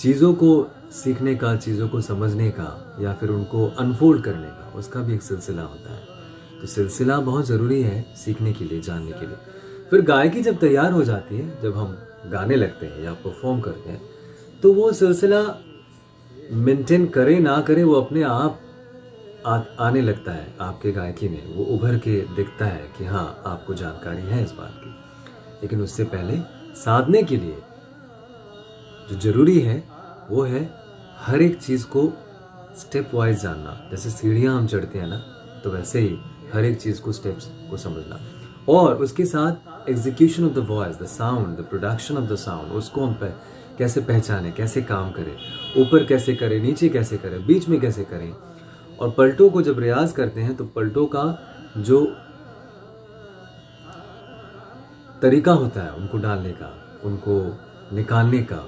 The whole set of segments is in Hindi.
चीज़ों को सीखने का, चीज़ों को समझने का या फिर उनको अनफोल्ड करने का, उसका भी एक सिलसिला होता है। तो सिलसिला बहुत ज़रूरी है सीखने के लिए, जानने के लिए। फिर गायकी जब तैयार हो जाती है, जब हम गाने लगते हैं या परफॉर्म करते हैं, तो वो सिलसिला मेंटेन करे ना करे, वो अपने आप आने लगता है आपके गायकी में। वो उभर के दिखता है कि हाँ, आपको जानकारी है इस बात की। लेकिन उससे पहले साधने के लिए जो ज़रूरी है वो है हर एक चीज़ को स्टेप वाइज जानना। जैसे सीढ़ियाँ हम चढ़ते हैं ना, तो वैसे ही हर एक चीज़ को, स्टेप्स को समझना, और उसके साथ execution of the voice, the sound, the production of the sound, उसको हम कैसे पहचानें, कैसे काम करें, ऊपर कैसे करें, नीचे कैसे करें, बीच में कैसे करें। और पलटों को जब रियाज करते हैं तो पलटों का जो तरीका होता है उनको डालने का, उनको निकालने का,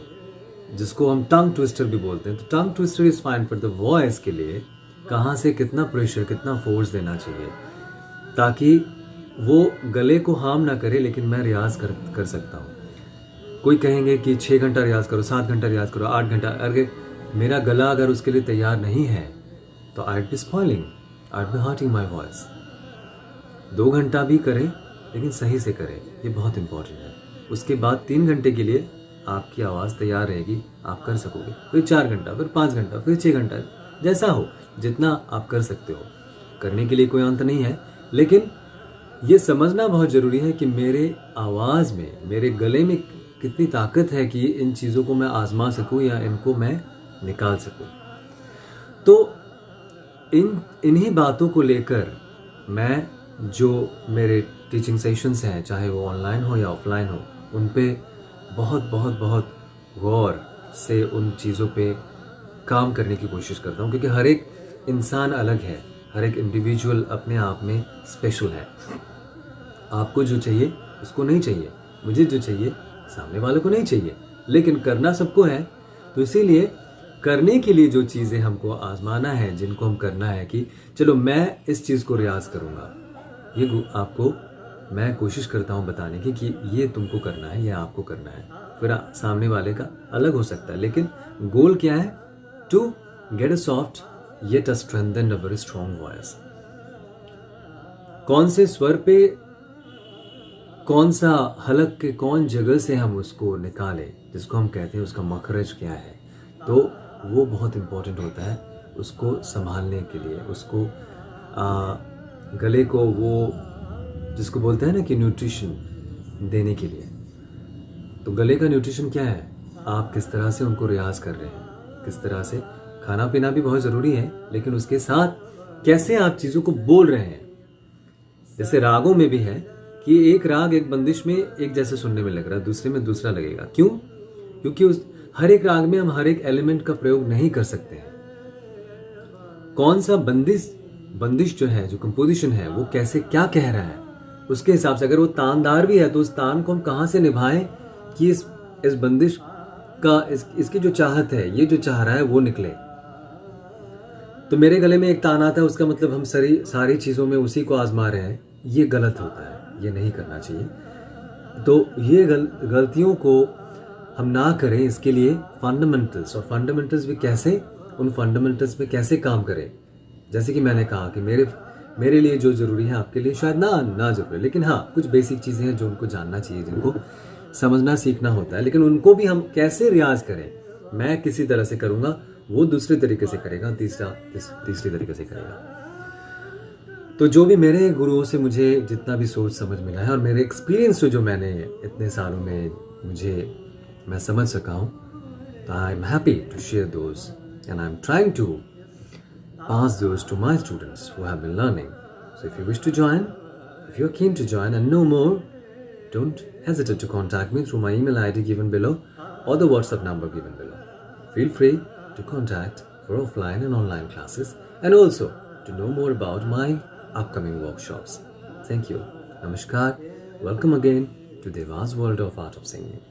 जिसको हम टंग ट्विस्टर भी बोलते हैं, तो tongue twister is fine for the voice के लिए। कहाँ से कितना प्रेशर, कितना फोर्स देना चाहिए ताकि वो गले को हार्म ना करे, लेकिन मैं रियाज कर सकता हूँ। कोई कहेंगे कि 6 घंटा रियाज करो, 7 घंटा रियाज करो, 8 घंटा। अगर मेरा गला अगर उसके लिए तैयार नहीं है तो I be spoiling, I be hurting my voice. 2 घंटा भी करें लेकिन सही से करें, ये बहुत इंपॉर्टेंट है। उसके बाद 3 घंटे के लिए आपकी आवाज़ तैयार रहेगी, आप कर सकोगे। फिर 4 घंटा, फिर 5 घंटा, फिर 6 घंटा, जैसा हो, जितना आप कर सकते हो। करने के लिए कोई अंत नहीं है, लेकिन ये समझना बहुत ज़रूरी है कि मेरे आवाज़ में, मेरे गले में कितनी ताकत है कि इन चीज़ों को मैं आजमा सकूं या इनको मैं निकाल सकूं। तो इन्हीं बातों को लेकर मैं, जो मेरे टीचिंग सेशंस हैं, चाहे वो ऑनलाइन हो या ऑफलाइन हो, उन पे बहुत बहुत बहुत गौर से उन चीज़ों पे काम करने की कोशिश करता हूँ, क्योंकि हर एक इंसान अलग है, हर एक इंडिविजुअल अपने आप में स्पेशल है। आपको जो चाहिए उसको नहीं चाहिए, मुझे जो चाहिए सामने वाले को नहीं चाहिए, लेकिन करना सबको है। तो इसीलिए करने के लिए जो चीज़ें हमको आजमाना है, जिनको हम करना है कि चलो मैं इस चीज़ को रियाज करूँगा, ये आपको मैं कोशिश करता हूँ बताने की कि ये तुमको करना है, ये आपको करना है। फिर सामने वाले का अलग हो सकता है, लेकिन गोल क्या है? To get a soft yet a strengthened a very strong voice. कौन से स्वर पे, कौन सा हलक के कौन जगह से हम उसको निकालें, जिसको हम कहते हैं उसका मखरज क्या है, तो वो बहुत इम्पोर्टेंट होता है उसको संभालने के लिए। उसको गले को वो जिसको बोलते हैं ना कि न्यूट्रिशन देने के लिए। तो गले का न्यूट्रिशन क्या है? आप किस तरह से उनको रियाज कर रहे हैं, किस तरह से। खाना पीना भी बहुत ज़रूरी है, लेकिन उसके साथ कैसे आप चीज़ों को बोल रहे हैं। जैसे रागों में भी है कि एक राग एक बंदिश में एक जैसे सुनने में लग रहा है, दूसरे में दूसरा लगेगा। क्यों? क्योंकि उस हर एक राग में हम हर एक एलिमेंट का प्रयोग नहीं कर सकते हैं। कौन सा बंदिश जो है, जो कंपोजिशन है, वो कैसे क्या कह रहा है, उसके हिसाब से। अगर वो तानदार भी है तो उस तान को हम कहाँ से निभाएं कि इस बंदिश का, इसकी जो चाहत है, ये जो चाह रहा है वो निकले। तो मेरे गले में एक तान आता है, उसका मतलब हम सारी चीज़ों में उसी को आजमा रहे हैं। ये गलत होता है, ये नहीं करना चाहिए। तो ये गलतियों को हम ना करें, इसके लिए फंडामेंटल्स, और फंडामेंटल्स भी कैसे, उन फंडामेंटल्स पे कैसे काम करें। जैसे कि मैंने कहा कि मेरे लिए जो ज़रूरी है आपके लिए शायद ना ज़रूरी, लेकिन हाँ, कुछ बेसिक चीज़ें हैं जो उनको जानना चाहिए, जिनको समझना सीखना होता है। लेकिन उनको भी हम कैसे रियाज करें, मैं किसी तरह से करूँगा, वो दूसरे तरीके से करेगा, तीसरी तरीके से करेगा। तो जो भी मेरे गुरुओं से मुझे जितना भी सोच समझ मिला है, और मेरे एक्सपीरियंस जो मैंने इतने सालों में मैं समझ सका हूँ, तो I am happy to share those, and I am trying to pass those to my students who have been learning. So if you wish to join, if you're keen to join and know more, don't hesitate to contact me through my email ID given below or the WhatsApp number given below. Feel free to contact for offline and online classes, and also to know more about my upcoming workshops. Thank you. Namaskar. Welcome again to Deva's World of Art of Singing.